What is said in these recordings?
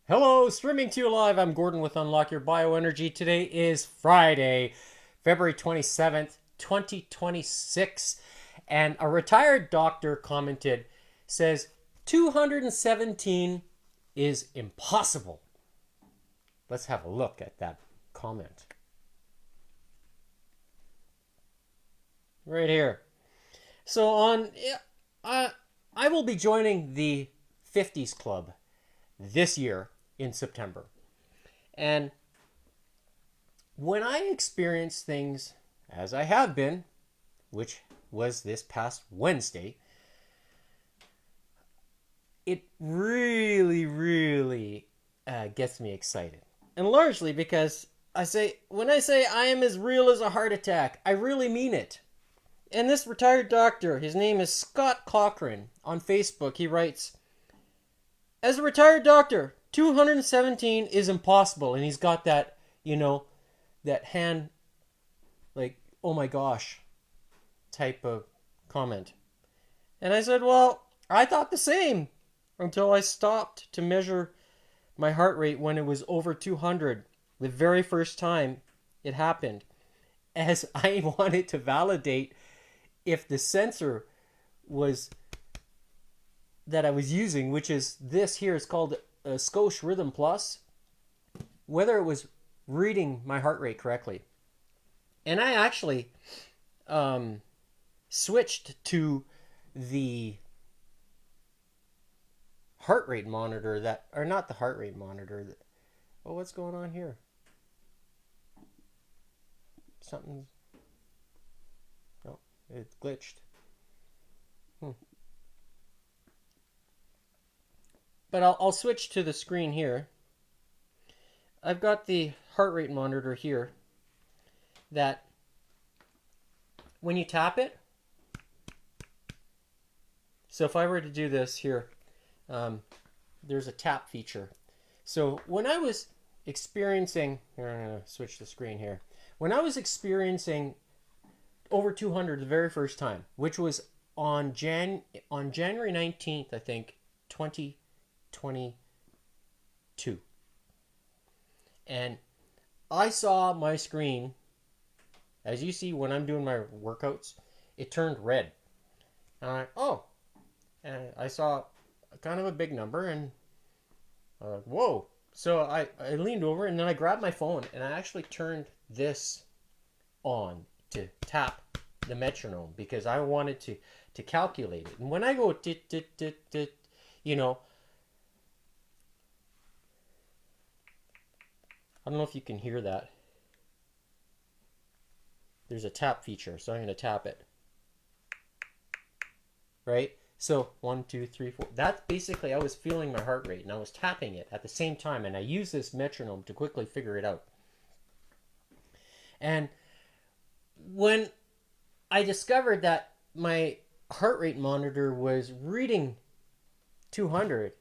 Hello, streaming to you live. I'm Gordon with Unlock Your Bioenergy. Today is Friday, February 27th, 2026. And a retired doctor commented, says 217 is impossible. Let's have a look at that comment. Right here. So I will be joining the 50s club this year in September. And when I experience things as I have been, which was this past Wednesday, it really gets me excited. And largely because when I say I am as real as a heart attack, I really mean it. And this retired doctor, his name is Scott Cochran, on Facebook, he writes, as a retired doctor, 217 is impossible. And he's got that, that hand, like, oh my gosh, type of comment. And I said, well, I thought the same until I stopped to measure my heart rate when it was over 200 the very first time it happened, as I wanted to validate if the sensor was that I was using, which is this here, is called a Scosh Rhythm Plus, whether it was reading my heart rate correctly. And I actually switched to the heart rate monitor or not the heart rate monitor. Oh, what's going on here? Something's, no, it glitched. But I'll switch to the screen here. I've got the heart rate monitor here that when you tap it, so if I were to do this here, there's a tap feature. So when I was experiencing, here, I'm going to switch the screen here. When I was experiencing over 200 the very first time, which was on January 19th, I think, 2022. And I saw my screen, as you see when I'm doing my workouts, it turned red. And I'm like, oh. And I saw kind of a big number and whoa. So I leaned over and then I grabbed my phone and I actually turned this on to tap the metronome because I wanted to calculate it. And when I go tit, tit, tit, tit, I don't know if you can hear that. There's a tap feature, so I'm going to tap it. Right? So 1, 2, 3, 4. That's basically, I was feeling my heart rate and I was tapping it at the same time. And I used this metronome to quickly figure it out. And when I discovered that my heart rate monitor was reading 200, it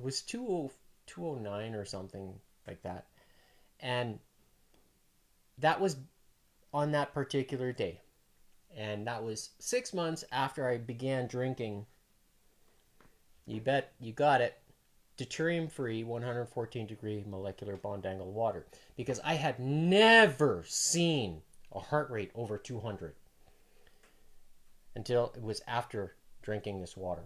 was 209 or something like that. And that was on that particular day. And that was 6 months after I began drinking, you bet you got it, deuterium-free 114 degree molecular bond angle water. Because I had never seen a heart rate over 200 until it was after drinking this water.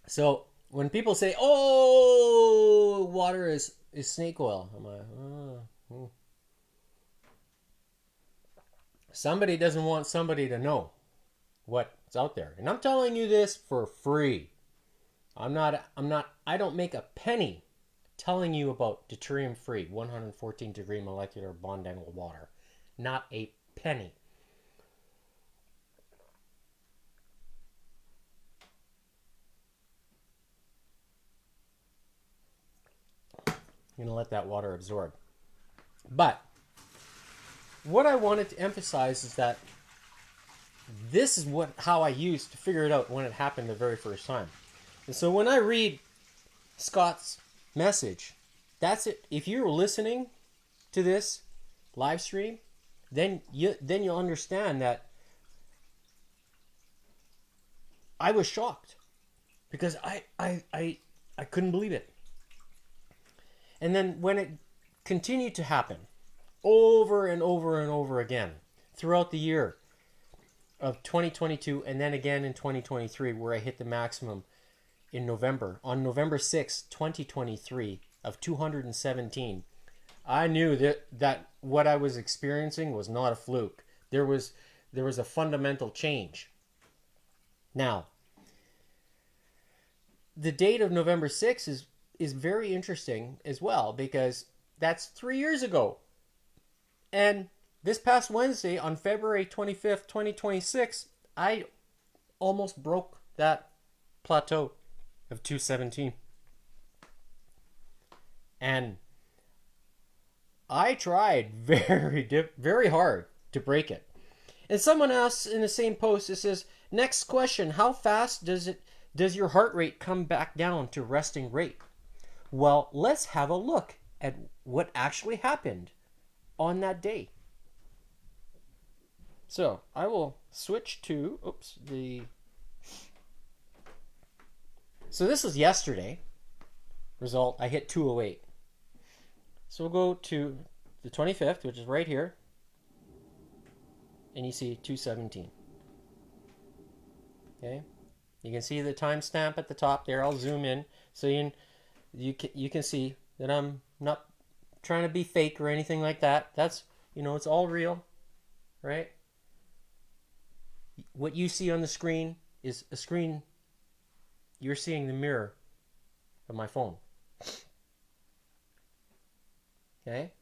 So when people say, oh, water is snake oil, I'm like, oh. Somebody doesn't want somebody to know what's out there. And I'm telling you this for free. I don't make a penny telling you about deuterium-free 114 degree molecular bond angle water. Not a penny. I'm going to let that water absorb. But what I wanted to emphasize is that this is how I used to figure it out when it happened the very first time. And so when I read Scott's message, that's it. If you're listening to this live stream, then you'll understand that I was shocked because I I couldn't believe it. And then when it continued to happen over and over and over again throughout the year of 2022 and then again in 2023, where I hit the maximum in November, on November 6th, 2023 of 217, I knew that what I was experiencing was not a fluke. There was a fundamental change. Now, the date of November 6th is very interesting as well, because that's 3 years ago. And this past Wednesday, on February 25th, 2026, I almost broke that plateau of 217. And I tried very hard to break it. And someone asks in the same post, it says, next question, how fast does your heart rate come back down to resting rate? Well, let's have a look at what actually happened on that day. So I will switch to, so this is yesterday. Result, I hit 208. So we'll go to the 25th, which is right here. And you see 217. Okay. You can see the timestamp at the top there. I'll zoom in so you can see that I'm not trying to be fake or anything like that. That's, it's all real, right? What you see on the screen is a screen. You're seeing the mirror of my phone. Okay.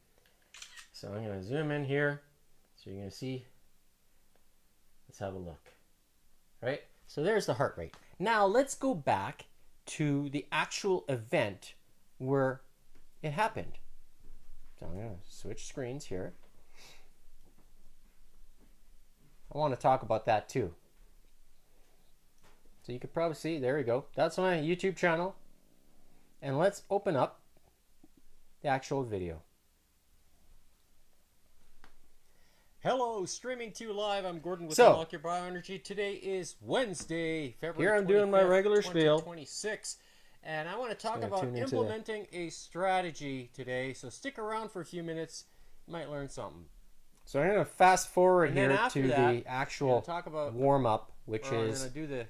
So I'm going to zoom in here. So you're going to see. Let's have a look. Right? So there's the heart rate. Now let's go back to the actual event where it happened. So I'm going to switch screens here. I want to talk about that too. So you could probably see, there we go. That's my YouTube channel. And let's open up the actual video. Hello, streaming to you live. I'm Gordon with Unlock Your Bioenergy. Today is Wednesday, February 25th, here I'm doing my regular spiel. 2026. And I want to talk about implementing a strategy today. So stick around for a few minutes. You might learn something. So I'm going to fast forward and here to that, the actual warm-up, which is, do the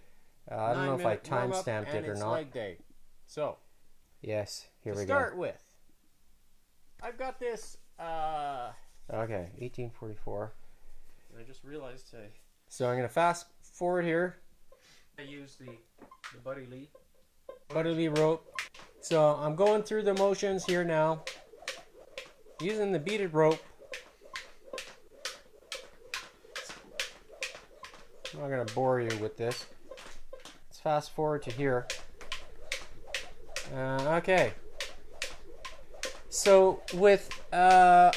I don't know if I time-stamped it or not. Leg day. So, yes, here we go. To start with, I've got this... okay, 1844. And I just realized So I'm going to fast forward here. I use the Buddy Lee rope. So I'm going through the motions here now, using the beaded rope. I'm not going to bore you with this. Let's fast forward to here. Okay. So with a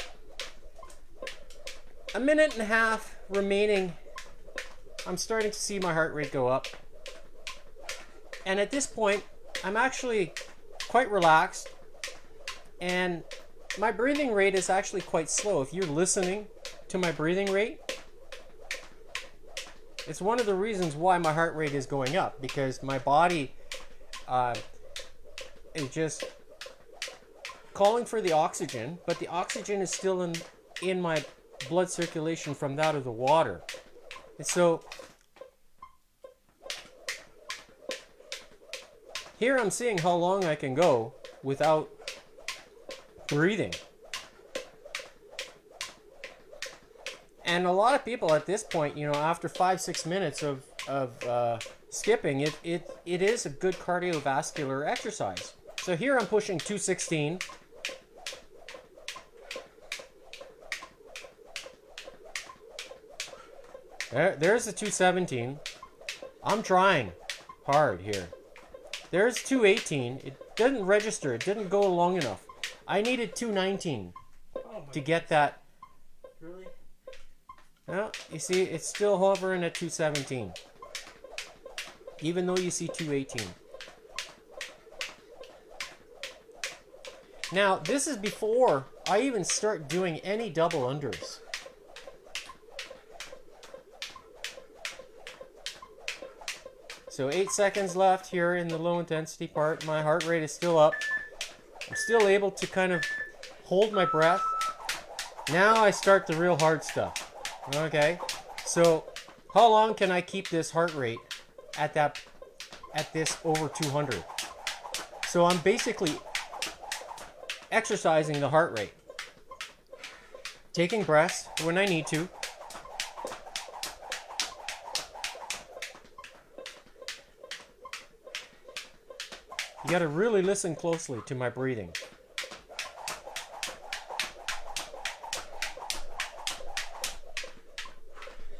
minute and a half remaining, I'm starting to see my heart rate go up. And at this point, I'm actually quite relaxed. And my breathing rate is actually quite slow. If you're listening to my breathing rate, it's one of the reasons why my heart rate is going up, because my body is just calling for the oxygen, but the oxygen is still in my blood circulation from that of the water. And so here I'm seeing how long I can go without breathing. And a lot of people at this point, after 5-6 minutes of skipping, it is a good cardiovascular exercise. So here I'm pushing 216. There's the 217. I'm trying hard here. There's 218. It didn't register. It didn't go long enough. I needed 219 to get that. Really? Well, you see, it's still hovering at 217. Even though you see 218. Now, this is before I even start doing any double unders. So 8 seconds left here in the low intensity part. My heart rate is still up. I'm still able to kind of hold my breath. Now I start the real hard stuff. Okay, so how long can I keep this heart rate at this over 200? So I'm basically exercising the heart rate, taking breaths when I need to. You got to really listen closely to my breathing.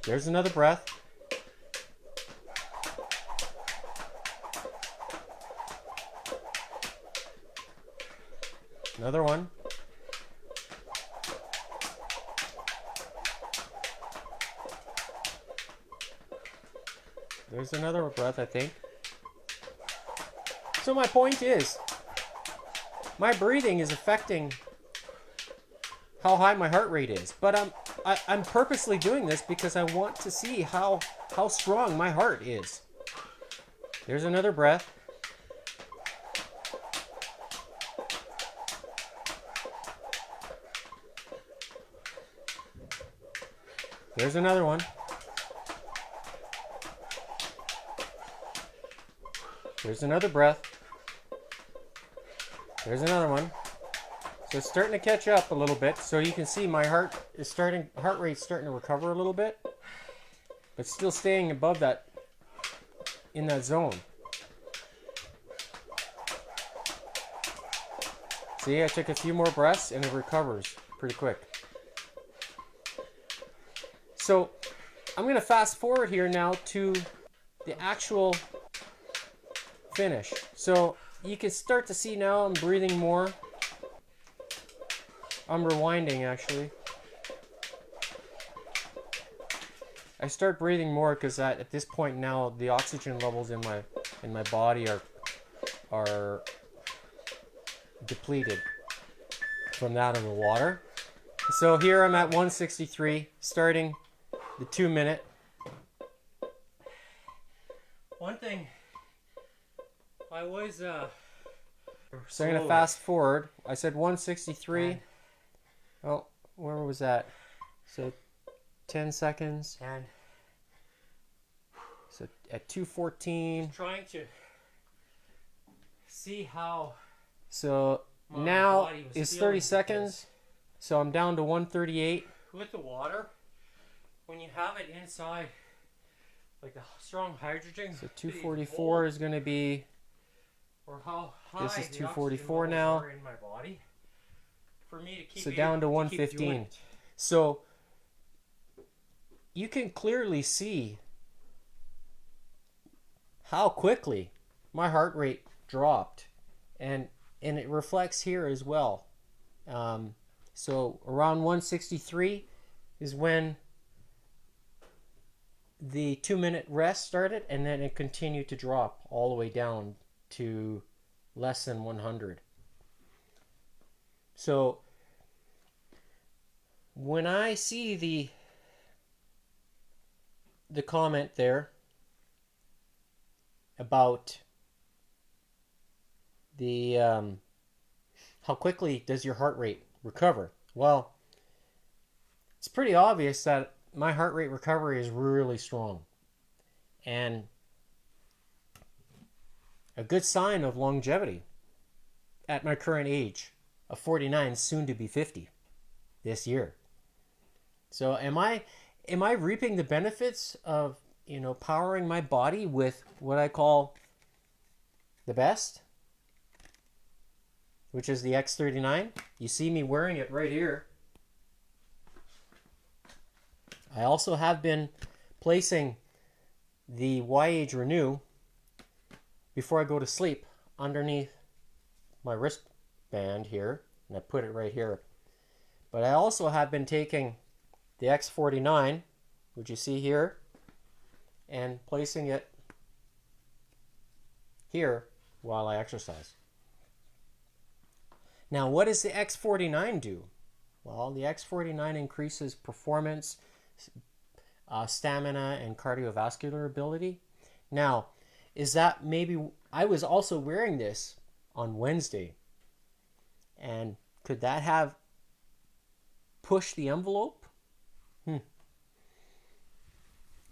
There's another breath. Another one. There's another breath, I think. So my point is, my breathing is affecting how high my heart rate is. But I'm purposely doing this because I want to see how strong my heart is. There's another breath. There's another one. There's another breath. There's another one. So it's starting to catch up a little bit. So you can see my heart rate's starting to recover a little bit, but still staying above that, in that zone. See, I took a few more breaths and it recovers pretty quick. So I'm going to fast forward here now to the actual finish. So you can start to see now I'm breathing more. I'm rewinding actually. I start breathing more because at this point now the oxygen levels in my body are depleted from that of the water. So here I'm at 163, starting the 2 minute. One thing I was so I'm gonna fast forward. I said 163. Oh, where was that? So 10 seconds. And so at 2:14. Trying to see how. So now is 30 seconds. So I'm down to 138. With the water, when you have it inside, like the strong hydrogen. So 244 is going to be. Or how high this is 244 now. In my body for me to keep so down to 115. So you can clearly see how quickly my heart rate dropped, and it reflects here as well. So around 163 is when the 2 minute rest started, and then it continued to drop all the way down to less than 100. So when I see the comment there about the how quickly does your heart rate recover? Well, it's pretty obvious that my heart rate recovery is really strong, and a good sign of longevity at my current age of 49, soon to be 50 this year. So am I reaping the benefits of, powering my body with what I call the best, which is the X39? You see me wearing it right here. I also have been placing the Y-Age Renew before I go to sleep underneath my wristband here, and I put it right here. But I also have been taking the X49, which you see here, and placing it here while I exercise. Now, what does the X49 do? Well, the X49 increases performance, stamina, and cardiovascular ability. Now, is that maybe I was also wearing this on Wednesday. And could that have pushed the envelope?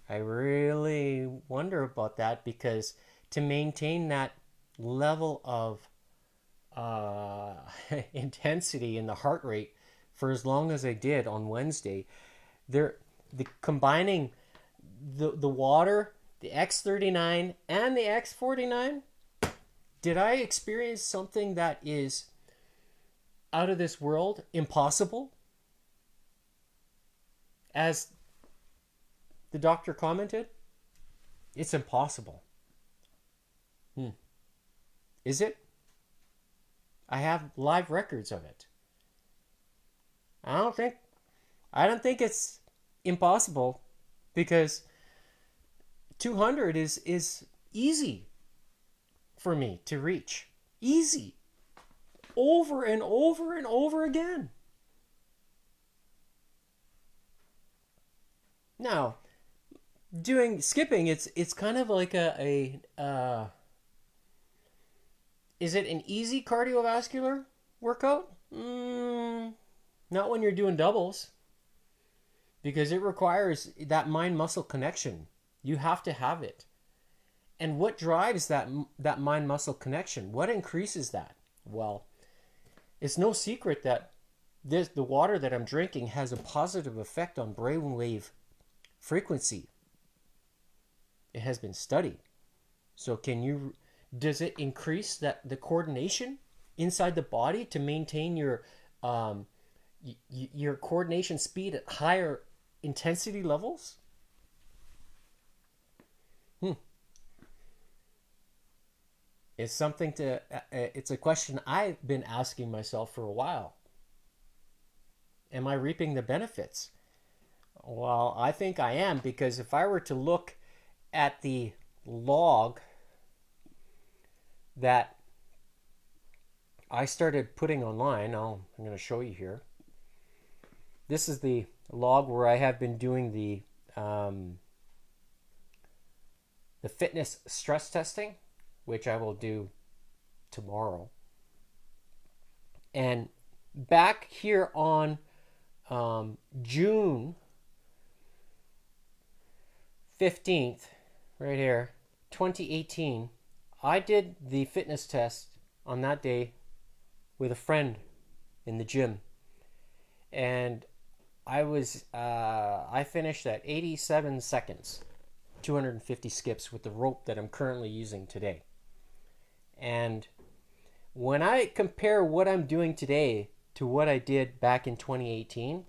I really wonder about that, because to maintain that level of intensity in the heart rate for as long as I did on Wednesday, combining the water, the X39 and the X49, did I experience something that is out of this world, impossible? As the doctor commented, it's impossible. Is it? I have live records of it. I don't think it's impossible, because 200 is easy for me to reach. Easy. Over and over and over again. Now, doing skipping, it's kind of like a is it an easy cardiovascular workout? Not when you're doing doubles, because it requires that mind muscle connection. You have to have it. And what drives that mind muscle connection? What increases that? Well, it's no secret that the water that I'm drinking has a positive effect on brainwave frequency. It has been studied. So does it increase the coordination inside the body to maintain your coordination speed at higher intensity levels? It's it's a question I've been asking myself for a while. Am I reaping the benefits? Well, I think I am, because if I were to look at the log that I started putting online, I'm going to show you here. This is the log where I have been doing the fitness stress testing, which I will do tomorrow. And back here on June 15th, right here, 2018, I did the fitness test on that day with a friend in the gym. And I finished at 87 seconds, 250 skips with the rope that I'm currently using today. And when I compare what I'm doing today to what I did back in 2018,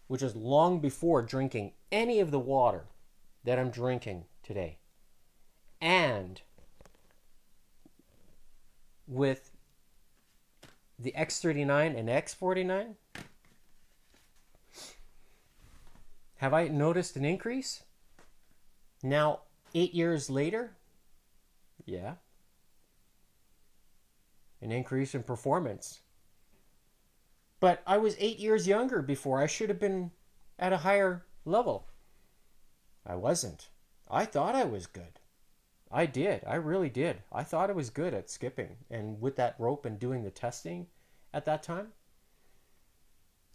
which is long before drinking any of the water that I'm drinking today, and with the X39 and X49, have I noticed an increase? Now, 8 years later, yeah. An increase in performance. But I was 8 years younger before. I should have been at a higher level. I wasn't. I thought I was good. I did. I really did. I thought I was good at skipping. And with that rope and doing the testing at that time,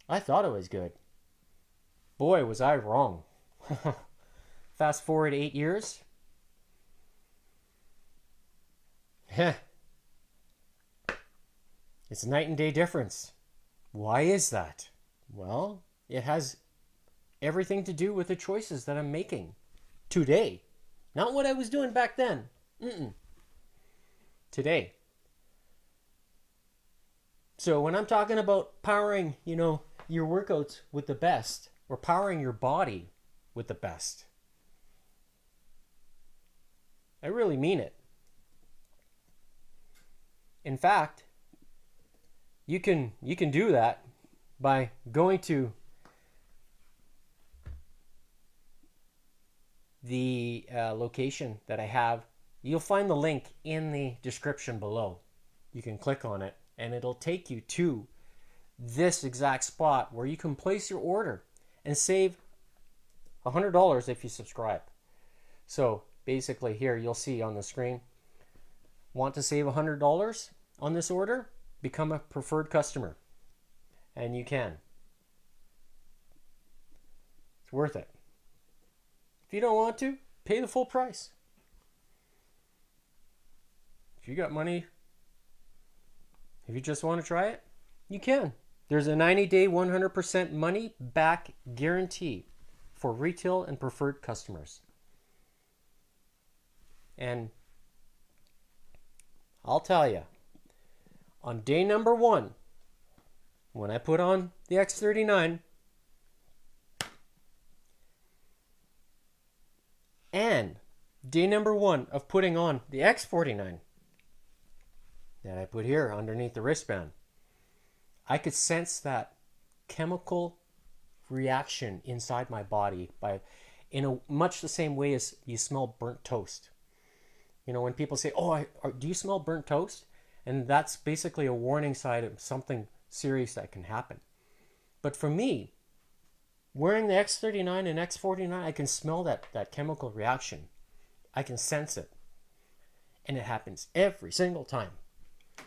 I thought I was good. Boy, was I wrong. Fast forward 8 years. It's a night and day difference. Why is that? Well, it has everything to do with the choices that I'm making today. Not what I was doing back then. Today. So when I'm talking about powering, your workouts with the best, or powering your body with the best, I really mean it. In fact, you can do that by going to the location that I have. You'll find the link in the description below. You can click on it and it'll take you to this exact spot where you can place your order and save $100 if you subscribe. So basically here you'll see on the screen, want to save $100 on this order? Become a preferred customer. And you can. It's worth it. If you don't want to, pay the full price. If you got money, if you just want to try it, you can. There's a 90-day 100% money back guarantee for retail and preferred customers. And I'll tell you, on day number 1, when I put on the X39, and day number 1 of putting on the X49 that I put here underneath the wristband, I could sense that chemical reaction inside my body in a much the same way as you smell burnt toast. You know, when people say, "Oh, do you smell burnt toast?" And that's basically a warning sign of something serious that can happen. But for me, wearing the X39 and X49, I can smell that chemical reaction. I can sense it. And it happens every single time.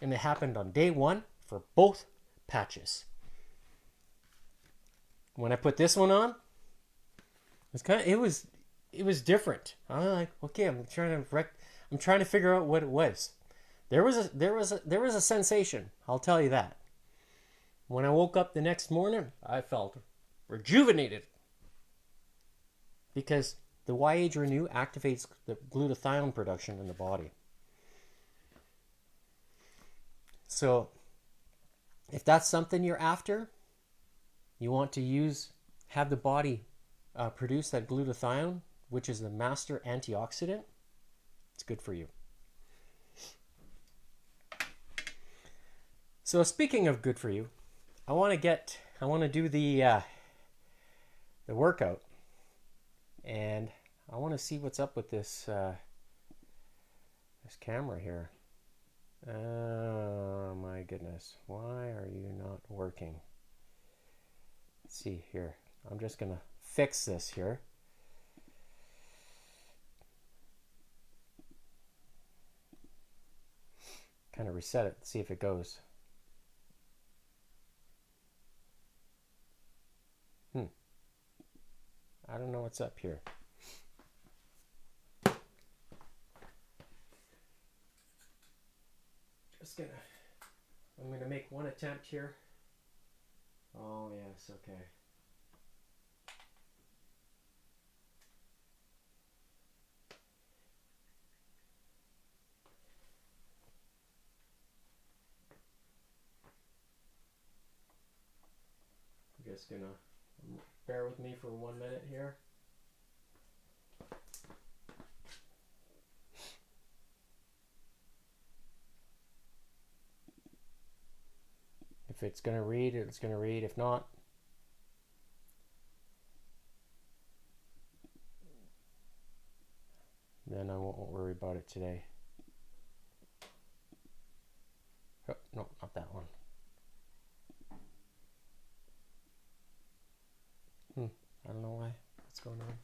And it happened on day 1 for both patches. When I put this one on, it was different. I'm like, okay, I'm trying to figure out what it was. There was a sensation, I'll tell you that. When I woke up the next morning, I felt rejuvenated because the YH Renew activates the glutathione production in the body. So if that's something you're after, you want to have the body produce that glutathione, which is the master antioxidant, it's good for you. So speaking of good for you, I want to do the workout, and I want to see what's up with this camera here. Oh my goodness, why are you not working? Let's see here. I'm just gonna fix this here. Kind of reset it, see if it goes. I don't know what's up here. I'm gonna make one attempt here. Oh yes, okay. I'm just gonna bear with me for 1 minute here. If it's going to read, it's going to read. If not, then I won't worry about it today. Oh, no, not that one. I don't know why. What's going on?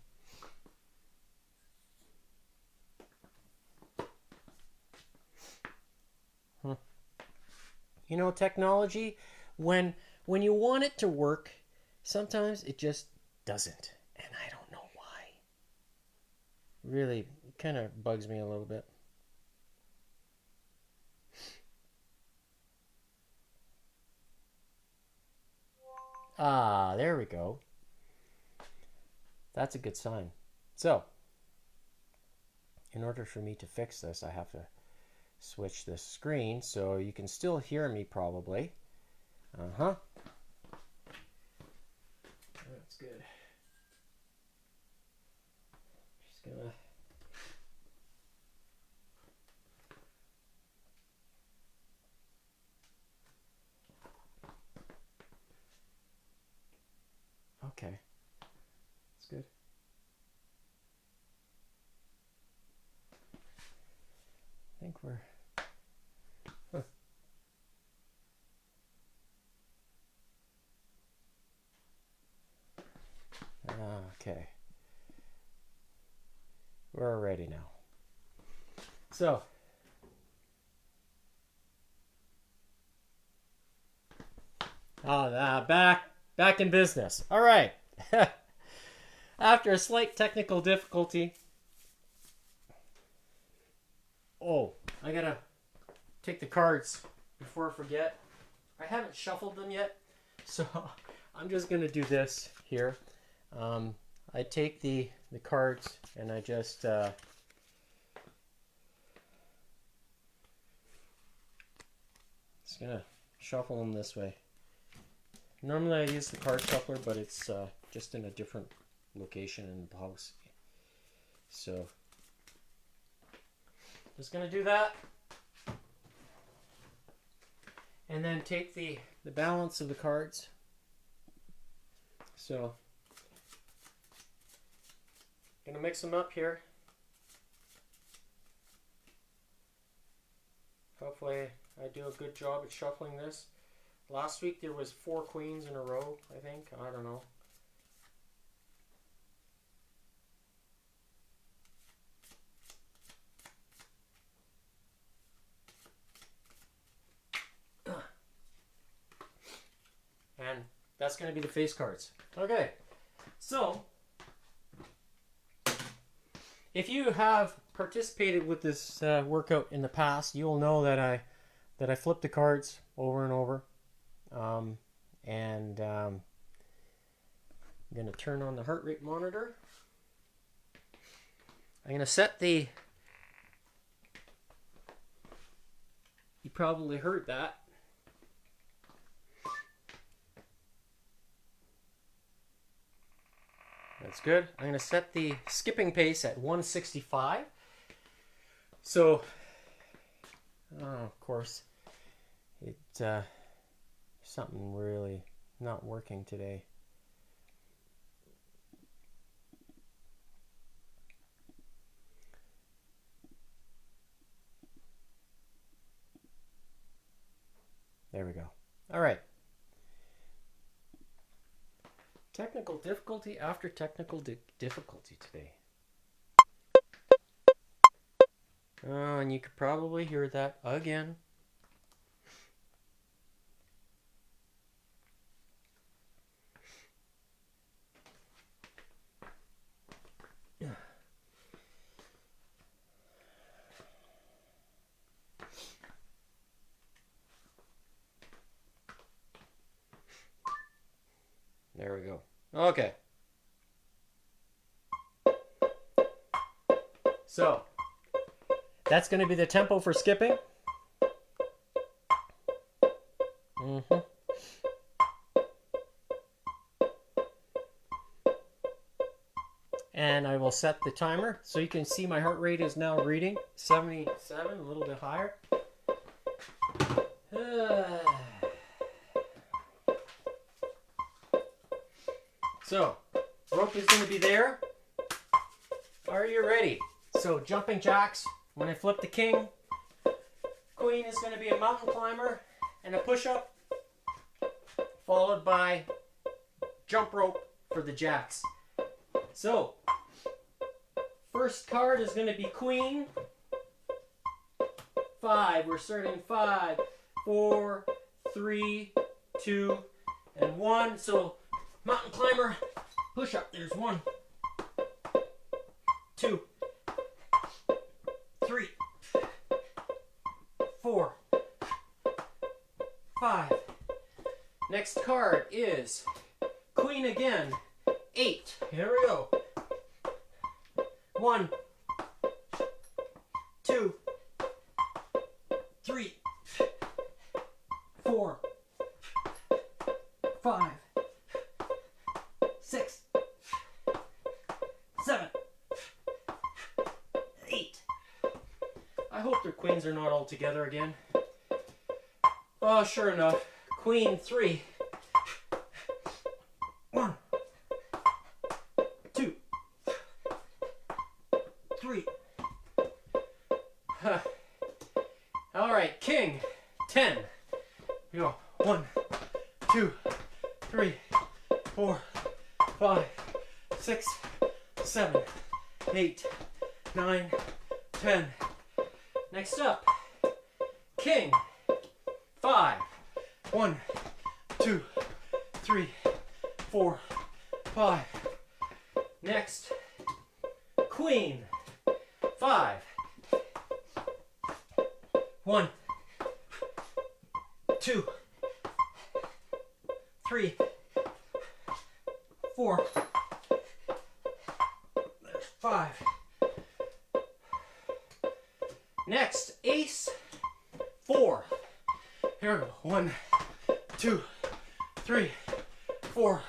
You know, technology, when you want it to work, sometimes it just doesn't. And I don't know why. Really, it kind of bugs me a little bit. Ah, there we go. That's a good sign. So, in order for me to fix this, I have to switch this screen so you can still hear me probably. That's good. Just gonna okay. That's good. I think we're okay. We're ready now. So, back in business. All right. After a slight technical difficulty. Oh, I gotta take the cards before I forget. I haven't shuffled them yet, so I'm just gonna do this here. I take the cards and I just gonna shuffle them this way. Normally I use the card shuffler, but it's just in a different location in the house. So just gonna do that, and then take the balance of the cards. So gonna mix them up here. Hopefully I do a good job at shuffling this. Last week there was 4 queens in a row, I think. I don't know. And that's going to be the face cards. Okay, so if you have participated with this workout in the past, you will know that I flip the cards over and over. I'm going to turn on the heart rate monitor. I'm going to set the... You probably heard that. That's good. I'm going to set the skipping pace at 165. So, of course, something really not working today. There we go. All right. Technical difficulty after technical difficulty today. Oh, and you could probably hear that again. There we go. Okay. So, that's going to be the tempo for skipping. And I will set the timer so you can see my heart rate is now reading 77, a little bit higher. So, rope is going to be there. Are you ready? So, jumping jacks, when I flip the king, queen is going to be a mountain climber and a push-up, followed by jump rope for the jacks. So, first card is going to be queen. 5. We're starting 5, 4, 3, 2, and 1. So, mountain climber, push up. There's 1, 2, 3, 4, 5. Next card is queen again. 8. Here we go. 1, 2, 3, 4, 5, 6, 7, 8. I hope their queens are not all together again. Oh, sure enough. Queen 3. 1, 2, 3. All right, king 10. Here we go. 1, 2, 3, 4, 5, 6, 7, 8, 9, 10. Next up, king. 5. 1, 2, 3, 4, 5. Next, queen. 5. 1, 2, 3, 4, 5. Next, ace. 4. Here we go. 1, 2, 3, 4.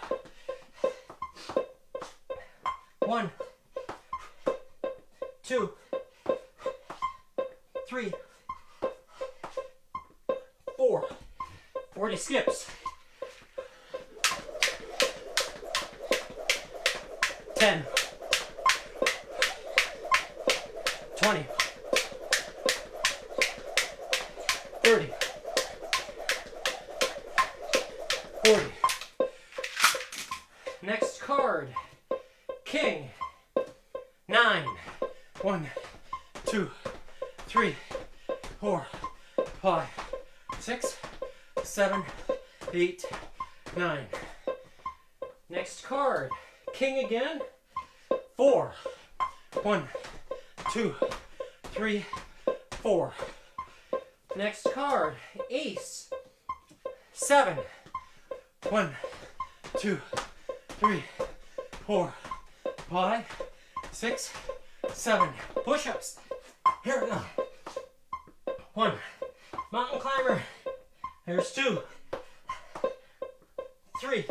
1, 2, 3, 4. 40 skips. 10, 20, 30, 40. Next card, king. 9, 1, 2, 3, 4, 5, 6, 7, 8, 9. Next card, king again. 4, 1, 2, 3, 4. Next card, ace. 7, 1, 2, 3, 4, 5, 6, 7. Push-ups. Here we go. 1, mountain climber. There's 2, 3,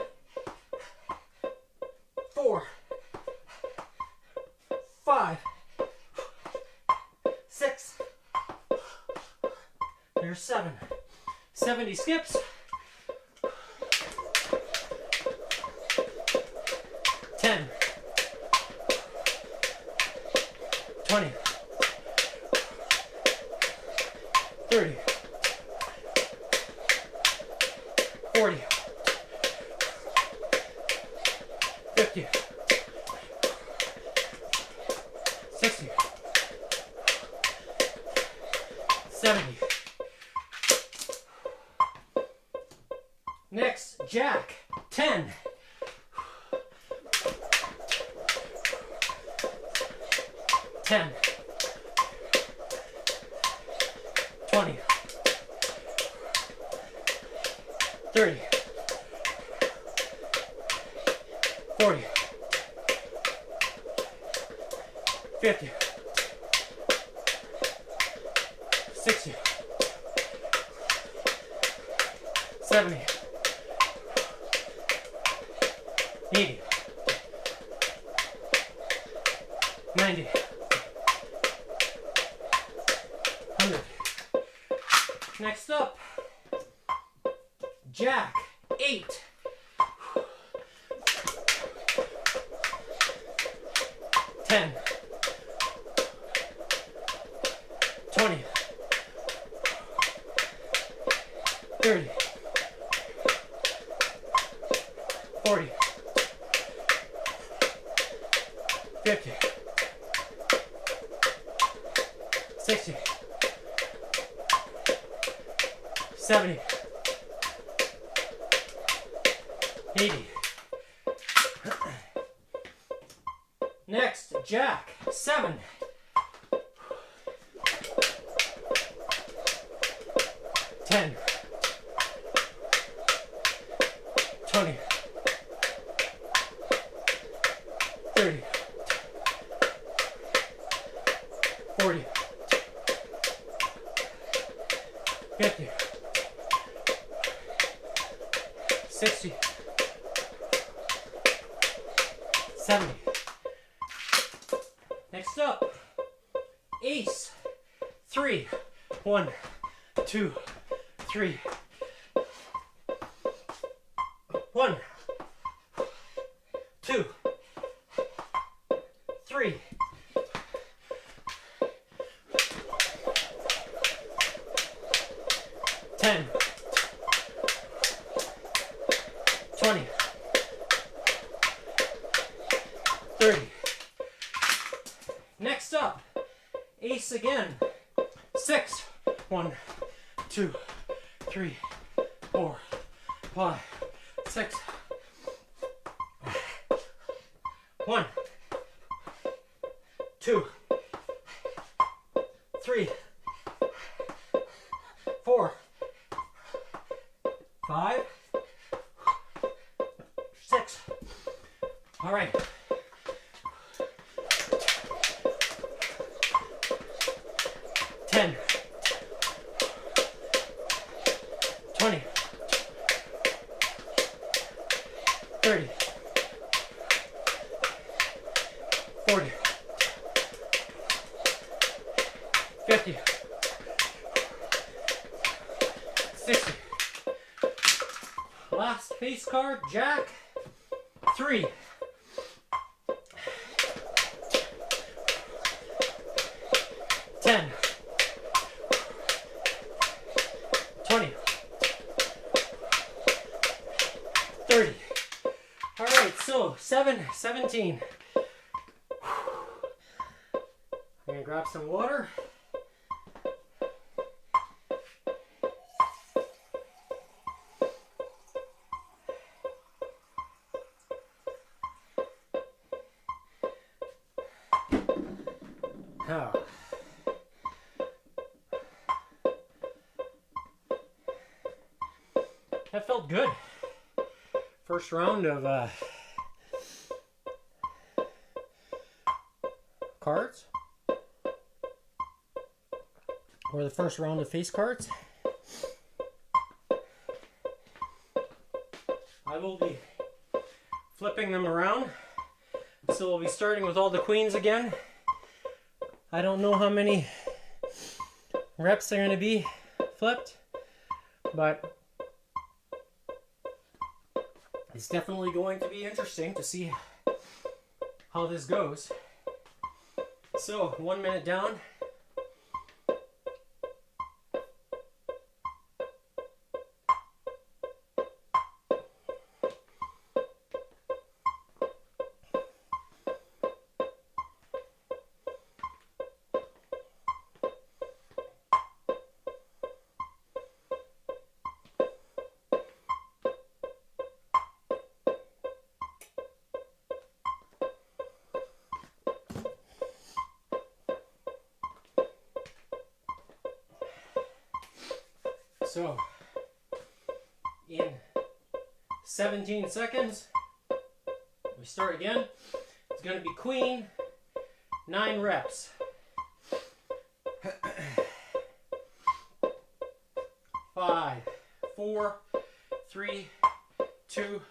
4, 5, 6. There's 7. 70 skips. 10, 20, 30, 40, 50, 60, 70. Next, jack. 10, 10, 20, 30, 40, 50, 60, 70, 80, 90, 100. Next up, jack. 8, 10, 20, 30, 40, 50, 60, 70, 80. Next, jack. 7, 10, 20, 30, 40, 50, 60, 70. Next up, ace. 3, 1, 2, 3. 1, 2, 3. 10, 20, 30. Next up, ace again. 6. 1, 2, 3, 4, 5, 6. 1, 2, 3, 4, 5, 6. All right. 10, 20, 30, 40, 50, 60. Last face card, Jack. 3. 10, 20, 30. All right, so 17. I'm gonna grab some water. Oh. That felt good. First round of cards. Or the first round of face cards. I will be flipping them around. So we'll be starting with all the queens again. I don't know how many reps are going to be flipped, but it's definitely going to be interesting to see how this goes. So, 1 minute down. So, in 17 seconds, we start again. It's going to be queen, 9 reps. 5, 4, 3, 2,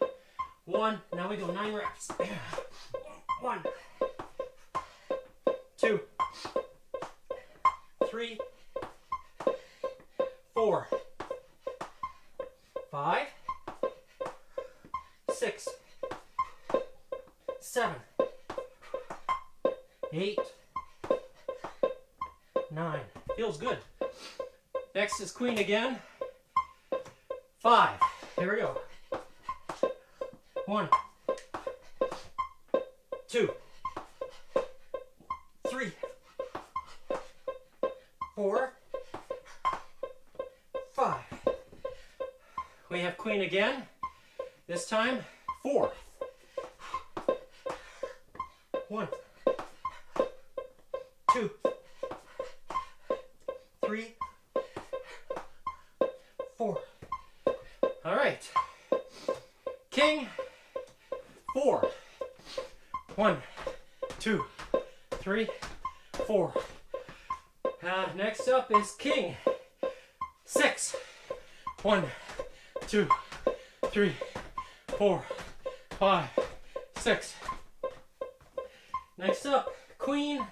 1. Now we go 9 reps. 1, 2, 3, 4, 5, 6, 7, 8, 9. Feels good. Next is queen again. 5. Here we go. 1, 2, 3, 4, 5. We have queen again. This time, 4. 1, 2, 3, 4. All right. King, 4. 1, 2, 3, 4. Next up is king, 6. 1, 2, 3, 4, 5, 6. Next up, queen,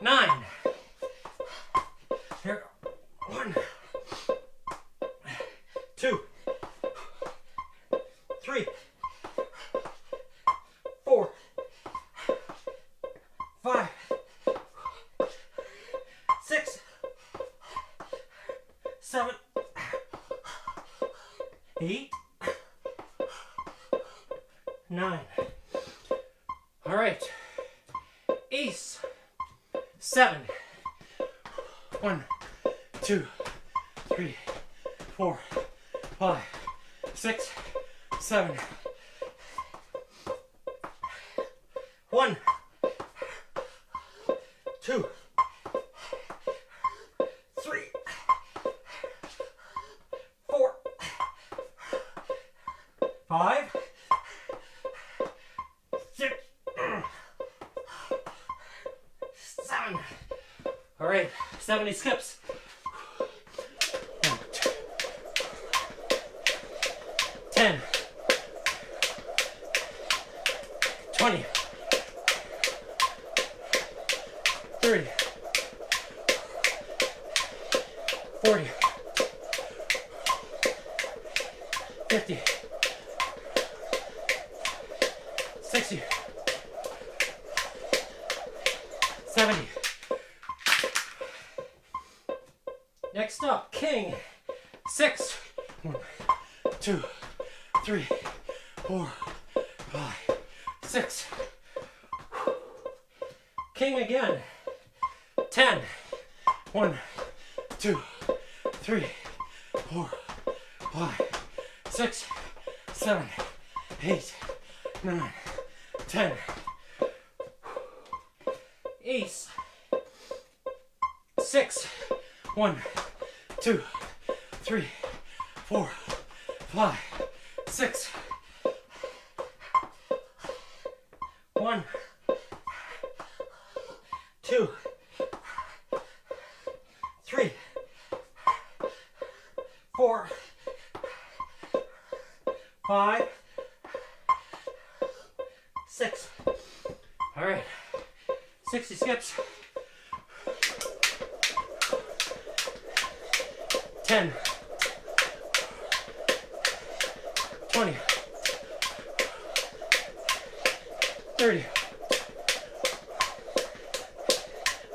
9. Here, 1, 2, 3, 4, 5, 6, 7, 8, 9. All right. Ace, 7. 1, 2, 3, 4, 5, 6, 7. 1, 2, 3, 4, 5, 6, 7. All right, 70 skips. 1, 2, 10, 20, 30, 40, 50, 60, 70. Next up, king. 6. 1, 2, 3, 4, 5, 6. King again. 10. 1, 2, 3, 4, 5, 6, 7, 8, 9, 10. Ace. 6. 1, 2, 3, 4, 5, 6. 1, 2, 3, 4, 5, 6. All right, 60 skips. 10, 20, 30,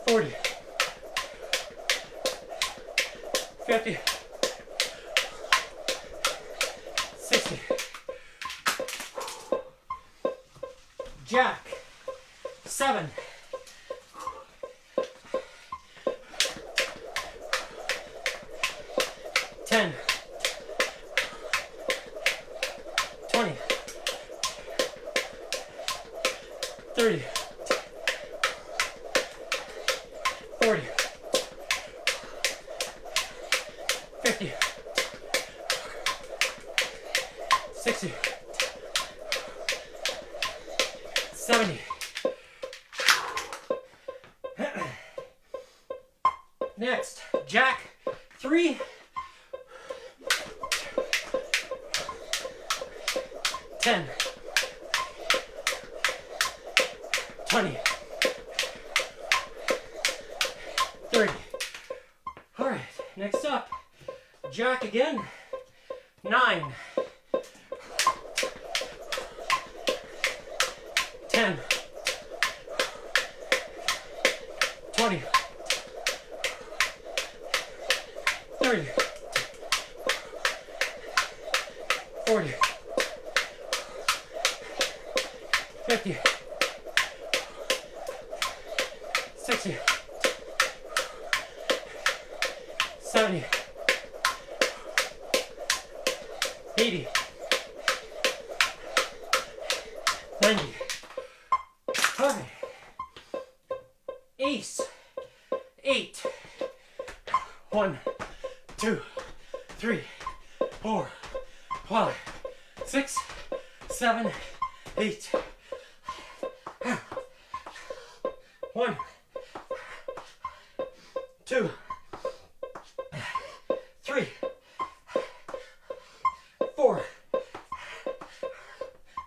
40, 50, 60. Jack. 7. 10, 20, 30, 40, 50, 60, 70. Next, Jack. 3, 10, 20, 30. All right, next up, Jack again. 9, 10, 20, 30, 40, 50, 60, 70, 80, 90. All right. Ace. 8. 1, 2, 3, 4, 5, 6, 7, 8. 1, 2, 3, 4,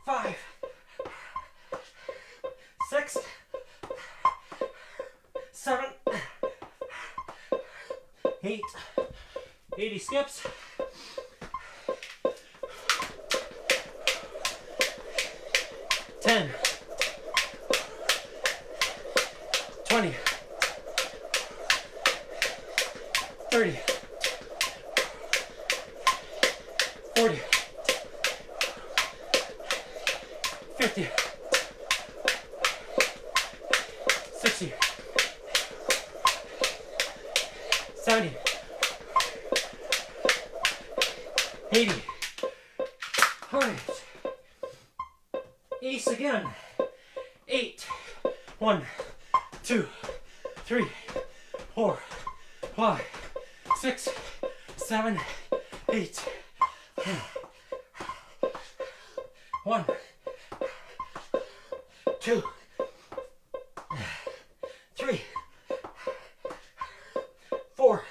5, 6, 7, 8. 80 skips. 10, 20, 30, 40, 50, 60, 70, 80. All right. Ace again. 8. 1, 2, 3, 4, 5, 6, 7, 8. 1, 2, 3, 4,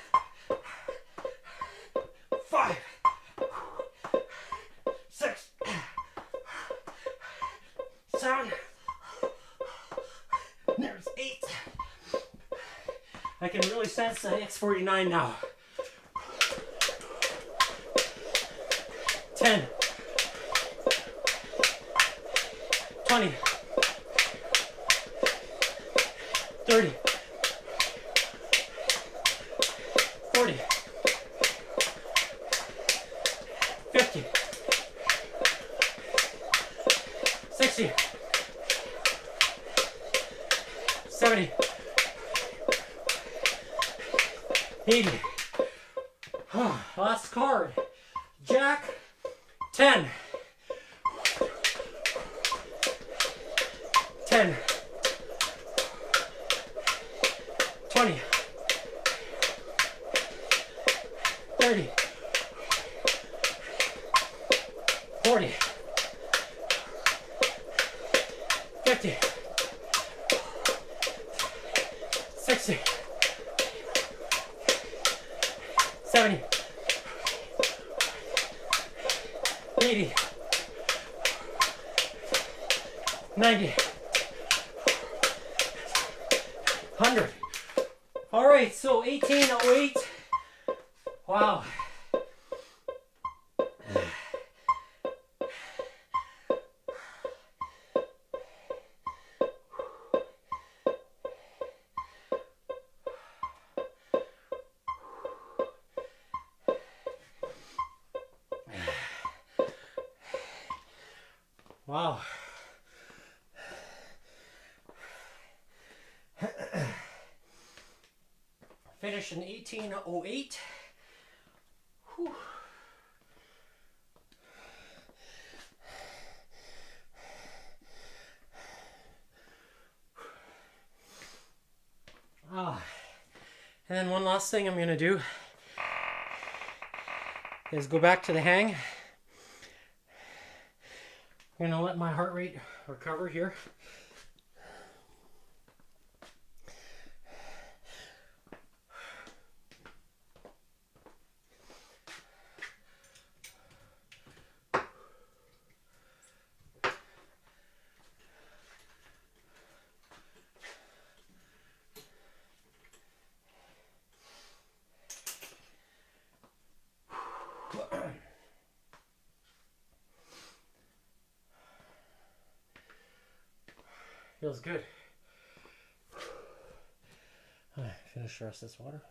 5, 6, 7. There's 8. I can really sense that it's 49 now. 10, 20, 30, 40, 50, 60, 70, 80. Last card. Jack 10. 10. 20. 30. 40. 50. 60. 70. 80. 90. 100. All right, so 1808. Wow. Wow. Finished in 1808. Whew. And then one last thing I'm going to do is go back to the hang. I'm going to let my heart rate recover here. Feels good. Finish the rest of this water.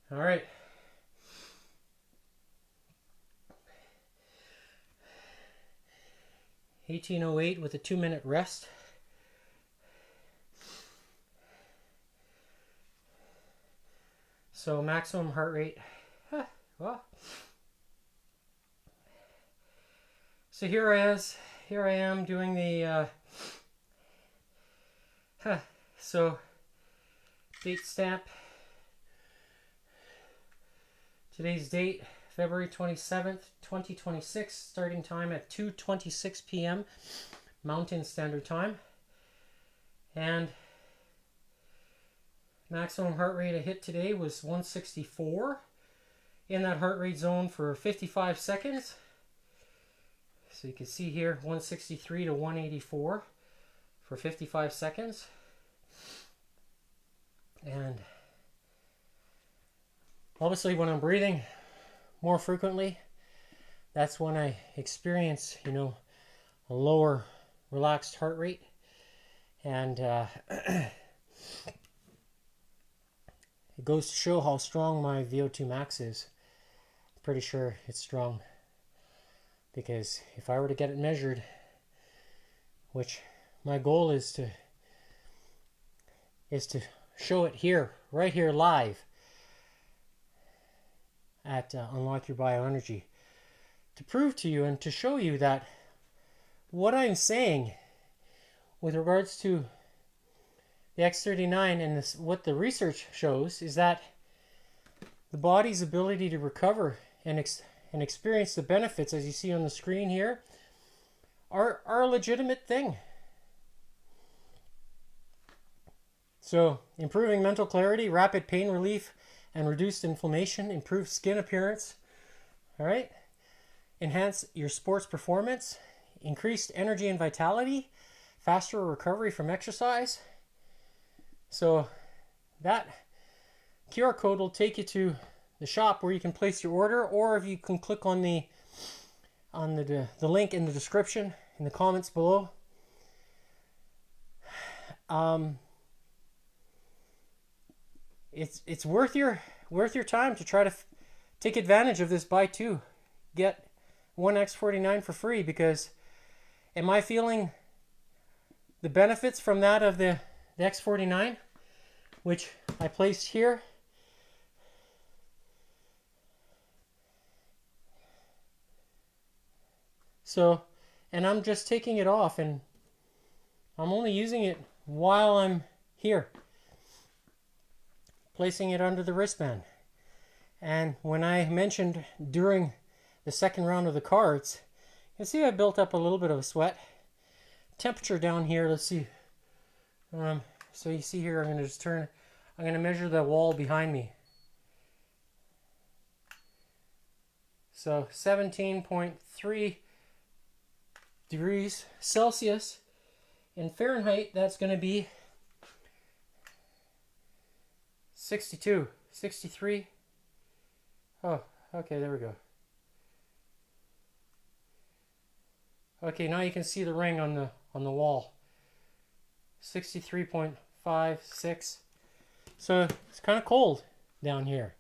All right. $18.08 with a 2-minute rest. So maximum heart rate. Well. So here I am doing the so date stamp. Today's date, February 27th, 2026, starting time at 2:26 p.m. Mountain Standard Time. And maximum heart rate I hit today was 164. In that heart rate zone for 55 seconds. So you can see here 163 to 184 for 55 seconds. And Obviously, when I'm breathing more frequently, that's when I experience, a lower relaxed heart rate. And it goes to show how strong my VO2 max is. Pretty sure it's strong, because if I were to get it measured, which my goal is to show it here, right here, live at Unlock Your Bioenergy, to prove to you and to show you that what I'm saying with regards to the X39 and this, what the research shows, is that the body's ability to recover and experience the benefits, as you see on the screen here, are a legitimate thing. So, improving mental clarity, rapid pain relief, and reduced inflammation, improved skin appearance, all right? Enhance your sports performance, increased energy and vitality, faster recovery from exercise. So, that QR code will take you to the shop where you can place your order, or if you can click on the link in the description in the comments below. It's worth your time to try to take advantage of this buy two get one X49 for free, because am I feeling the benefits from that of the X49, which I placed here. So, and I'm just taking it off, and I'm only using it while I'm here, placing it under the wristband. And when I mentioned during the second round of the cards, you see I built up a little bit of a sweat. Temperature down here, let's see. So you see here, I'm going to just turn, I'm going to measure the wall behind me. So 17.3 degrees Celsius. In Fahrenheit, that's going to be 62, 63. Oh, okay, there we go. Okay, now you can see the ring on the wall. 63.56. So it's kind of cold down here.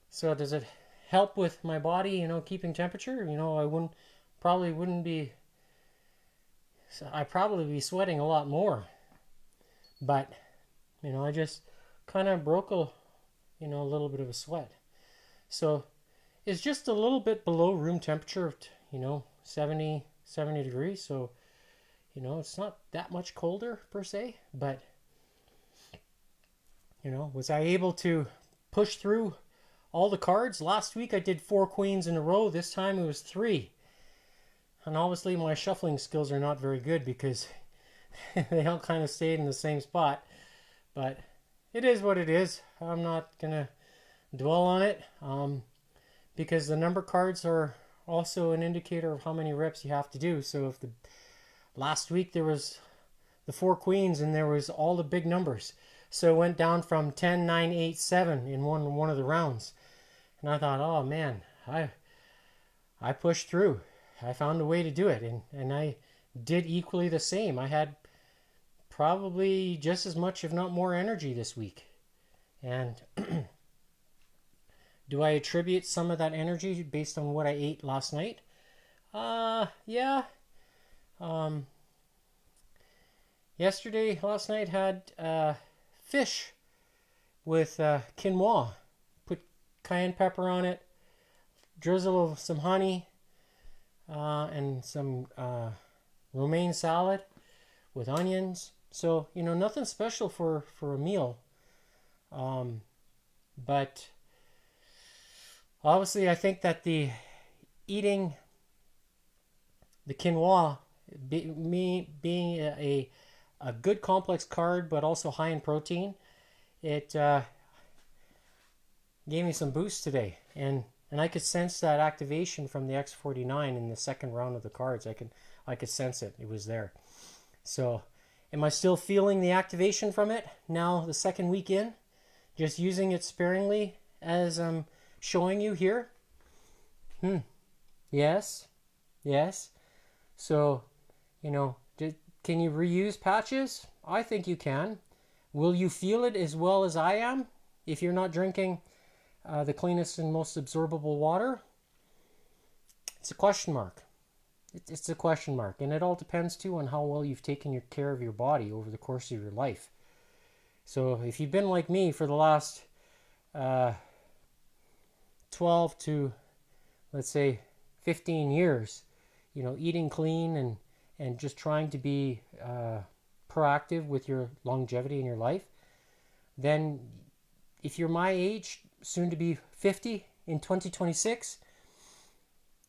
So does it help with my body, keeping temperature? I probably be sweating a lot more. But, I just kind of broke a little bit of a sweat. So it's just a little bit below room temperature, 70 degrees. So, it's not that much colder per se, but, was I able to push through all the cards? Last week I did 4 queens in a row. This time it was 3. And obviously my shuffling skills are not very good because they all kind of stayed in the same spot. But it is what it is. I'm not going to dwell on it because the number cards are also an indicator of how many reps you have to do. So if last week there was the 4 queens and there was all the big numbers. So it went down from 10, 9, 8, 7 in one of the rounds. And I thought, oh man, I pushed through. I found a way to do it, and I did equally the same. I had probably just as much, if not more, energy this week. And do I attribute some of that energy based on what I ate last night? Yeah. Last night had fish with quinoa. Put cayenne pepper on it, drizzle of some honey, and some romaine salad with onions. So, nothing special for a meal. But obviously I think that the eating the quinoa, being a good complex carb, but also high in protein, it gave me some boost today. And I could sense that activation from the X49 in the second round of the cards. I could sense it. It was there. So, am I still feeling the activation from it now, the second week in? Just using it sparingly as I'm showing you here? Yes. Yes. So, can you reuse patches? I think you can. Will you feel it as well as I am if you're not drinking the cleanest and most absorbable water? It's a question mark. It's a question mark. And it all depends too on how well you've taken care of your body over the course of your life. So if you've been like me for the last 12 to, let's say, 15 years, eating clean and just trying to be proactive with your longevity in your life, then if you're my age, soon to be 50 in 2026,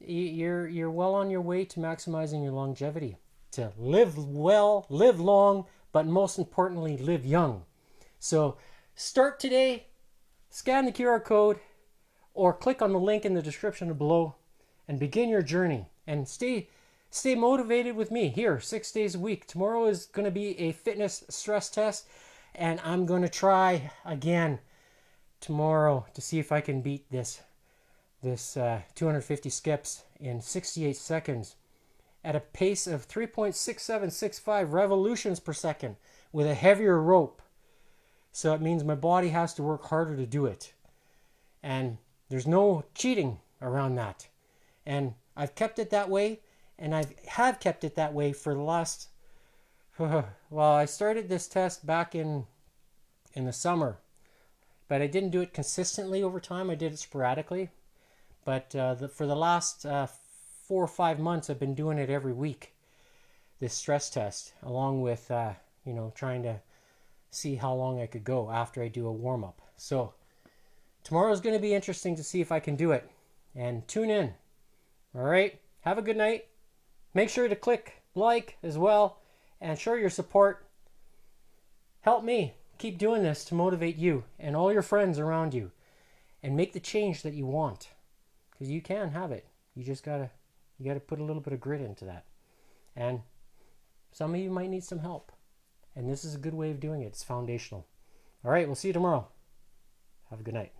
you're well on your way to maximizing your longevity, to live well, live long, but most importantly, live young. So start today, scan the QR code, or click on the link in the description below and begin your journey. And stay motivated with me here 6 days a week. Tomorrow is going to be a fitness stress test, and I'm going to try again tomorrow to see if I can beat this 250 skips in 68 seconds at a pace of 3.6765 revolutions per second with a heavier rope. So it means my body has to work harder to do it. And there's no cheating around that. And I've kept it that way, and I have kept it that way for the last, well, I started this test back in the summer, but I didn't do it consistently over time. I did it sporadically. But for the last 4 or 5 months, I've been doing it every week, this stress test, along with, trying to see how long I could go after I do a warm-up. So tomorrow's going to be interesting to see if I can do it. And tune in. All right? Have a good night. Make sure to click like as well and show your support. Help me keep doing this to motivate you and all your friends around you and make the change that you want. Because you can have it. You just gotta put a little bit of grit into that. And some of you might need some help. And this is a good way of doing it. It's foundational. All right, we'll see you tomorrow. Have a good night.